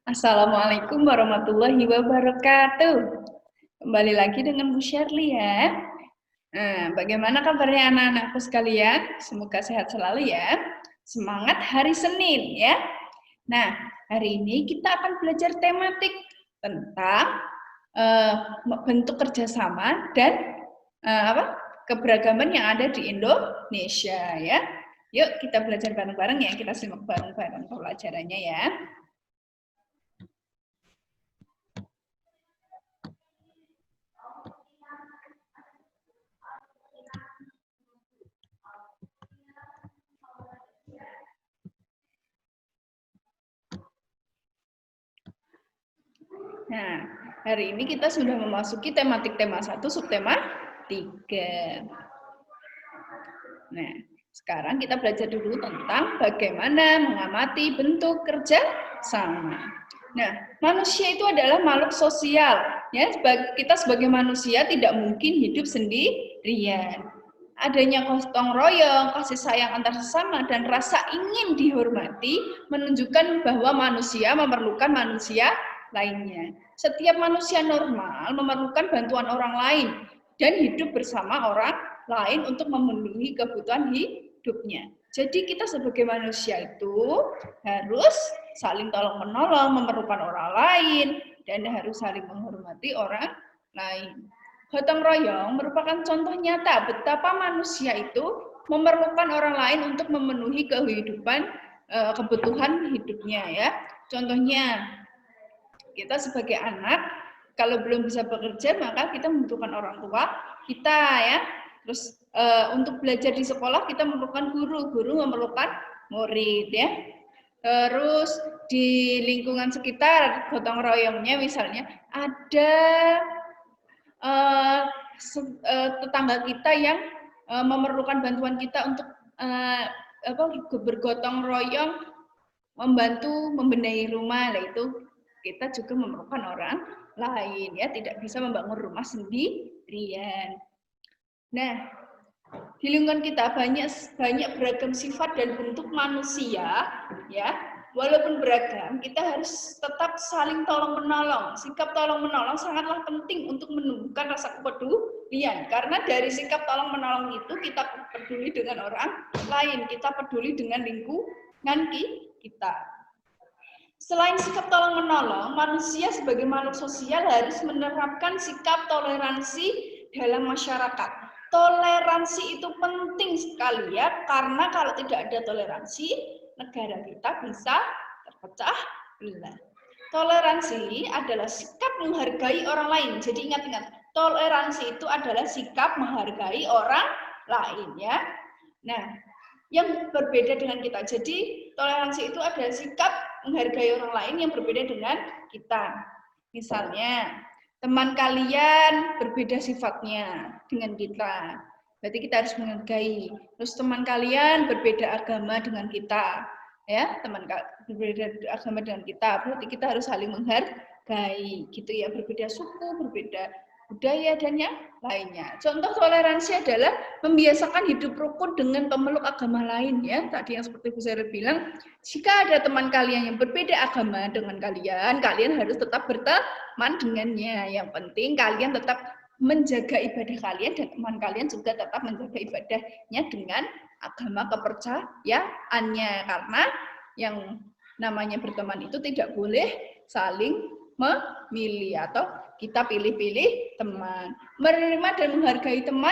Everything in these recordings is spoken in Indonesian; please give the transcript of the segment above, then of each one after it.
Assalamualaikum warahmatullahi wabarakatuh. Kembali lagi dengan Bu Shirley ya. Nah, bagaimana kabarnya anak-anakku sekalian? Semoga sehat selalu ya. Semangat hari Senin ya. Nah, hari ini kita akan belajar tematik tentang bentuk kerjasama dan keberagaman yang ada di Indonesia ya. Yuk kita belajar bareng-bareng ya. Kita simak bareng-bareng pelajarannya ya. Nah, hari ini kita sudah memasuki tematik tema 1, subtema 3. Nah, sekarang kita belajar dulu tentang bagaimana mengamati bentuk kerja sama. Nah, manusia itu adalah makhluk sosial. Ya, kita sebagai manusia tidak mungkin hidup sendirian. Adanya gotong royong, kasih sayang antar sesama, dan rasa ingin dihormati menunjukkan bahwa manusia memerlukan manusia lainnya. Setiap manusia normal memerlukan bantuan orang lain dan hidup bersama orang lain untuk memenuhi kebutuhan hidupnya. Jadi kita sebagai manusia itu harus saling tolong-menolong, memerlukan orang lain, dan harus saling menghormati orang lain. Gotong royong merupakan contoh nyata betapa manusia itu memerlukan orang lain untuk memenuhi kebutuhan hidupnya ya. Contohnya, kita sebagai anak kalau belum bisa bekerja maka kita membutuhkan orang tua kita ya. Terus untuk belajar di sekolah kita memerlukan guru memerlukan murid ya. Terus di lingkungan sekitar gotong royongnya misalnya ada tetangga kita yang memerlukan bantuan kita untuk bergotong royong membantu membenahi rumah, itu kita juga memerlukan orang lain ya, tidak bisa membangun rumah sendirian. Nah, di lingkungan kita banyak beragam sifat dan bentuk manusia ya. Walaupun beragam, kita harus tetap saling tolong-menolong. Sikap tolong-menolong sangatlah penting untuk menumbuhkan rasa kepedulian. Karena dari sikap tolong-menolong itu kita peduli dengan orang lain, kita peduli dengan lingkungan kita. Selain sikap tolong-menolong, manusia sebagai makhluk sosial harus menerapkan sikap toleransi dalam masyarakat. Toleransi itu penting sekali ya, karena kalau tidak ada toleransi, negara kita bisa terpecah belah. Toleransi adalah sikap menghargai orang lain. Jadi ingat-ingat, toleransi itu adalah sikap menghargai orang lain ya. Nah, yang berbeda dengan kita. Jadi toleransi itu adalah sikap menghargai orang lain yang berbeda dengan kita. Misalnya, teman kalian berbeda sifatnya dengan kita. Berarti kita harus menghargai. Terus teman kalian berbeda agama dengan kita. Ya, teman berbeda agama dengan kita. Berarti kita harus saling menghargai. Gitu ya, berbeda suku, berbeda budaya dan yang lainnya. Contoh toleransi adalah membiasakan hidup rukun dengan pemeluk agama lain ya. Tadi yang seperti Bu Seri bilang, jika ada teman kalian yang berbeda agama dengan kalian, kalian harus tetap berteman dengannya. Yang penting kalian tetap menjaga ibadah kalian dan teman kalian juga tetap menjaga ibadahnya dengan agama kepercayaannya. Karena yang namanya berteman itu tidak boleh saling memilih atau kita pilih-pilih teman. Menerima dan menghargai teman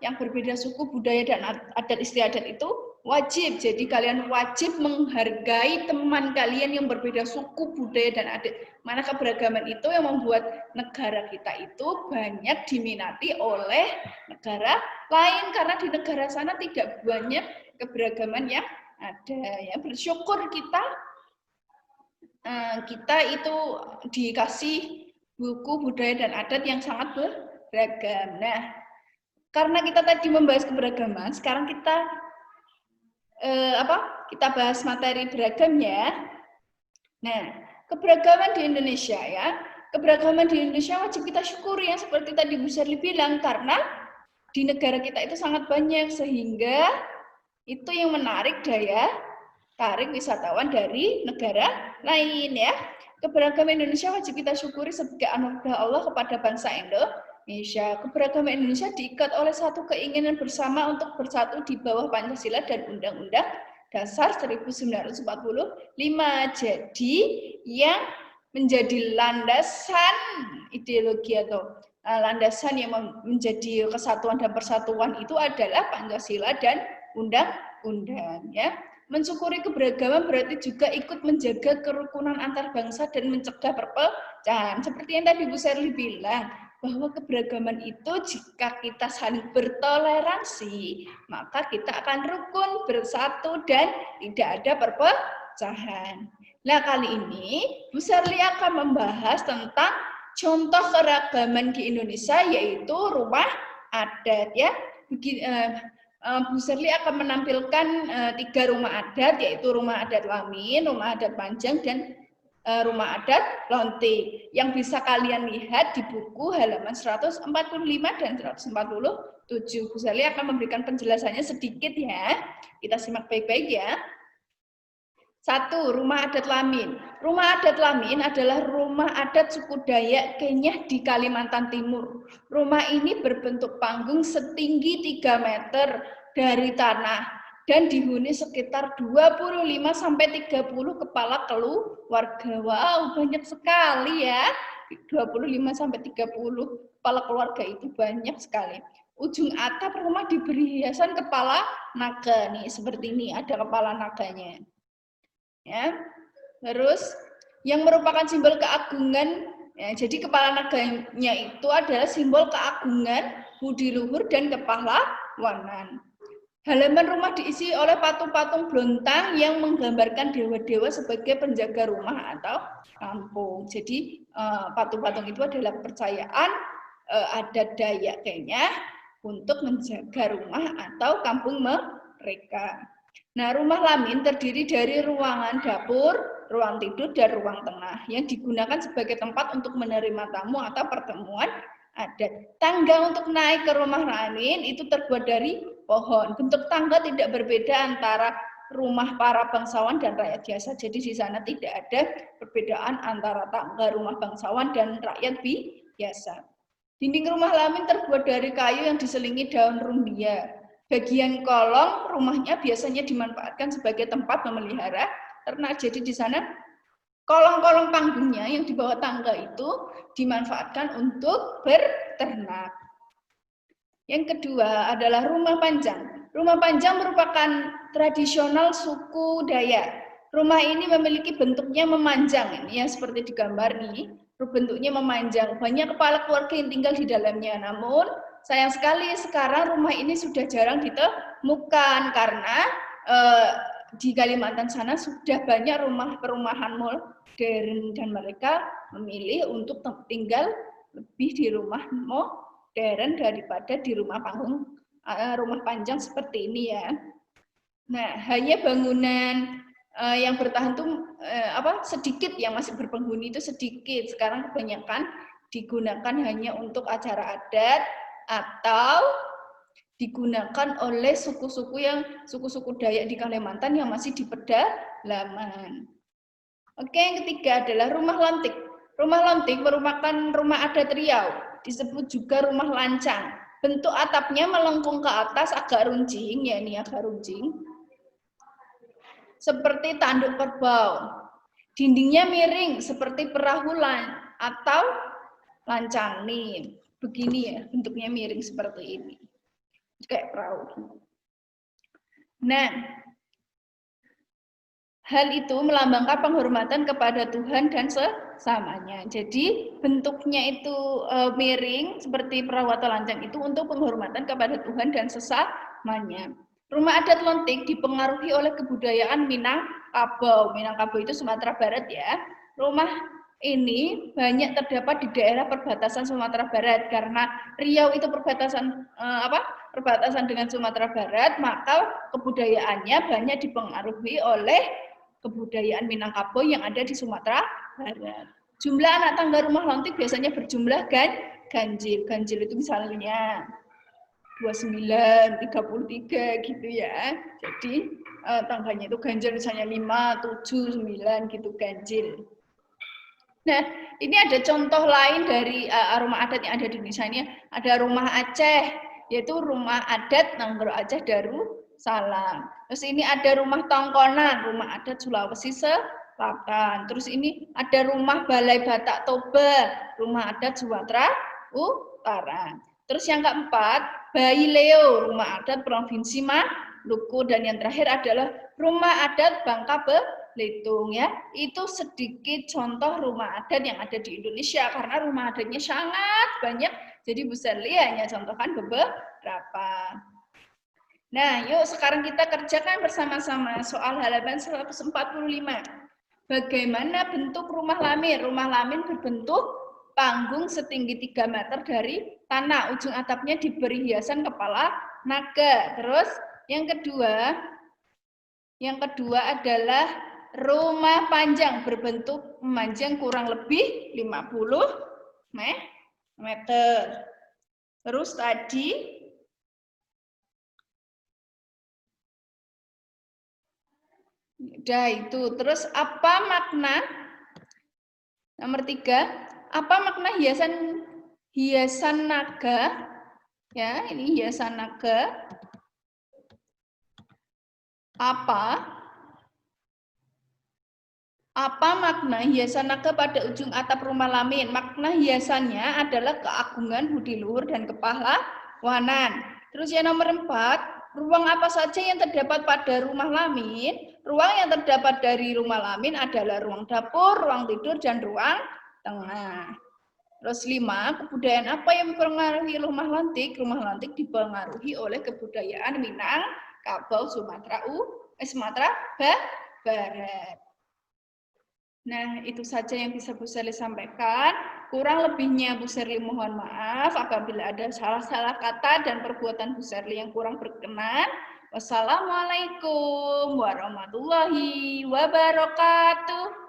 yang berbeda suku, budaya, dan adat istiadat itu wajib. Jadi kalian wajib menghargai teman kalian yang berbeda suku, budaya, dan adat. Mana keberagaman itu yang membuat negara kita itu banyak diminati oleh negara lain. Karena di negara sana tidak banyak keberagaman yang ada. Ya, bersyukur kita itu dikasih buku, budaya, dan adat yang sangat beragam. Nah, karena kita tadi membahas keberagaman, sekarang kita kita bahas materi beragam ya. Nah, keberagaman di Indonesia ya. Keberagaman di Indonesia wajib kita syukuri yang seperti tadi Bu Sherly bilang, karena di negara kita itu sangat banyak, sehingga itu yang menarik daya tarik wisatawan dari negara lain ya. Keberagaman Indonesia wajib kita syukuri sebagai anugerah Allah kepada bangsa Indonesia. Keberagaman Indonesia diikat oleh satu keinginan bersama untuk bersatu di bawah Pancasila dan Undang-Undang Dasar 1945. Jadi yang menjadi landasan ideologi atau landasan yang menjadi kesatuan dan persatuan itu adalah Pancasila dan Undang-Undang ya. Mensyukuri keberagaman berarti juga ikut menjaga kerukunan antar bangsa dan mencegah perpecahan. Seperti yang tadi Bu Sherly bilang, bahwa keberagaman itu jika kita saling bertoleransi, maka kita akan rukun, bersatu, dan tidak ada perpecahan. Nah, kali ini Bu Sherly akan membahas tentang contoh keragaman di Indonesia, yaitu rumah adat ya. Bu Sherly akan menampilkan 3 rumah adat, yaitu rumah adat Lamin, rumah adat Panjang, dan rumah adat Lontik, yang bisa kalian lihat di buku halaman 145 dan 147. Bu Sherly akan memberikan penjelasannya sedikit ya. Kita simak baik-baik ya. 1. Rumah adat Lamin. Rumah adat Lamin adalah rumah adat suku Dayak Kenyah di Kalimantan Timur. Rumah ini berbentuk panggung setinggi 3 meter dari tanah dan dihuni sekitar 25-30 kepala keluarga. Wow, banyak sekali ya. 25-30 kepala keluarga itu banyak sekali. Ujung atap rumah diberi hiasan kepala naga nih, seperti ini ada kepala naganya. Ya, terus yang merupakan simbol keagungan, ya, jadi kepala naganya itu adalah simbol keagungan, budi luhur dan kepahlawanan. Halaman rumah diisi oleh patung-patung blontang yang menggambarkan dewa-dewa sebagai penjaga rumah atau kampung. Jadi patung-patung itu adalah kepercayaan adat Dayak Kenyah untuk menjaga rumah atau kampung mereka. Nah, rumah Lamin terdiri dari ruangan dapur, ruang tidur, dan ruang tengah yang digunakan sebagai tempat untuk menerima tamu atau pertemuan adat. Tangga untuk naik ke rumah Lamin itu terbuat dari pohon. Bentuk tangga tidak berbeda antara rumah para bangsawan dan rakyat biasa. Jadi di sana tidak ada perbedaan antara tangga rumah bangsawan dan rakyat biasa. Dinding rumah Lamin terbuat dari kayu yang diselingi daun rumbia. Bagian kolong rumahnya biasanya dimanfaatkan sebagai tempat memelihara ternak. Jadi di sana kolong-kolong panggungnya yang di bawah tangga itu dimanfaatkan untuk berternak. Yang kedua adalah rumah panjang. Rumah panjang merupakan tradisional suku Dayak. Rumah ini memiliki bentuknya memanjang, ini ya seperti di gambar nih. Bentuknya memanjang, banyak kepala keluarga yang tinggal di dalamnya. Namun sayang sekali sekarang rumah ini sudah jarang ditemukan karena di Kalimantan sana sudah banyak perumahan modern dan mereka memilih untuk tinggal lebih di rumah modern daripada di rumah panjang seperti ini ya. Nah, hanya bangunan yang bertahan tuh sedikit, yang masih berpenghuni itu sedikit. Sekarang kebanyakan digunakan hanya untuk acara adat atau digunakan oleh suku-suku Dayak di Kalimantan yang masih di pedalaman. Oke, yang ketiga adalah rumah lontik. Rumah lontik merupakan rumah adat Riau, disebut juga rumah lancang. Bentuk atapnya melengkung ke atas agak runcing, ya ini agak runcing, seperti tanduk kerbau. Dindingnya miring seperti perahu atau lancang nih. Begini ya, bentuknya miring seperti ini. Kayak perahu. Nah, hal itu melambangkan penghormatan kepada Tuhan dan sesamanya. Jadi bentuknya itu miring seperti perahu atau lancang itu untuk penghormatan kepada Tuhan dan sesamanya. Rumah adat Lontik dipengaruhi oleh kebudayaan Minangkabau. Minangkabau itu Sumatera Barat ya. Rumah ini banyak terdapat di daerah perbatasan Sumatera Barat karena Riau itu perbatasan dengan Sumatera Barat, maka kebudayaannya banyak dipengaruhi oleh kebudayaan Minangkabau yang ada di Sumatera Barat. Jumlah anak tangga rumah Lontik biasanya berjumlah ganjil. Ganjil itu misalnya 29, 33 gitu ya. Jadi tangganya itu ganjil, misalnya 5, 7, 9 gitu ganjil. Nah, ini ada contoh lain dari rumah adat yang ada di Indonesia. Ini ada rumah Aceh, yaitu rumah adat Nanggro Aceh Darussalam. Terus ini ada rumah Tongkonan, rumah adat Sulawesi Selatan. Terus ini ada rumah Balai Batak Toba, rumah adat Sumatera Utara. Terus yang keempat, Bayi Leo, rumah adat Provinsi Maluku. Dan yang terakhir adalah rumah adat Bangka Belitung ya. Itu sedikit contoh rumah adat yang ada di Indonesia, karena rumah adatnya sangat banyak. Jadi Bu Sherly hanya contohkan beberapa. Nah, yuk sekarang kita kerjakan bersama-sama soal halaman 145. Bagaimana bentuk rumah lamin? Rumah lamin berbentuk panggung setinggi 3 meter dari tanah. Ujung atapnya diberi hiasan kepala naga. Terus yang kedua adalah rumah panjang berbentuk memanjang kurang lebih 50 meter. Terus tadi udah itu. Terus apa makna? Nomor 3, apa makna hiasan naga? Ya, ini hiasan naga. Apa makna hiasan naga pada ujung atap rumah lamin? Makna hiasannya adalah keagungan, budi luhur, dan kepahlawanan. Terus yang nomor 4, ruang apa saja yang terdapat pada rumah lamin? Ruang yang terdapat dari rumah lamin adalah ruang dapur, ruang tidur, dan ruang tengah. Terus 5, kebudayaan apa yang mempengaruhi rumah lantik? Rumah lantik dipengaruhi oleh kebudayaan Minangkabau, Sumatera Barat. Nah, itu saja yang bisa Bu Sherly sampaikan. Kurang lebihnya Bu Sherly mohon maaf apabila ada salah-salah kata dan perbuatan Bu Sherly yang kurang berkenan. Wassalamualaikum warahmatullahi wabarakatuh.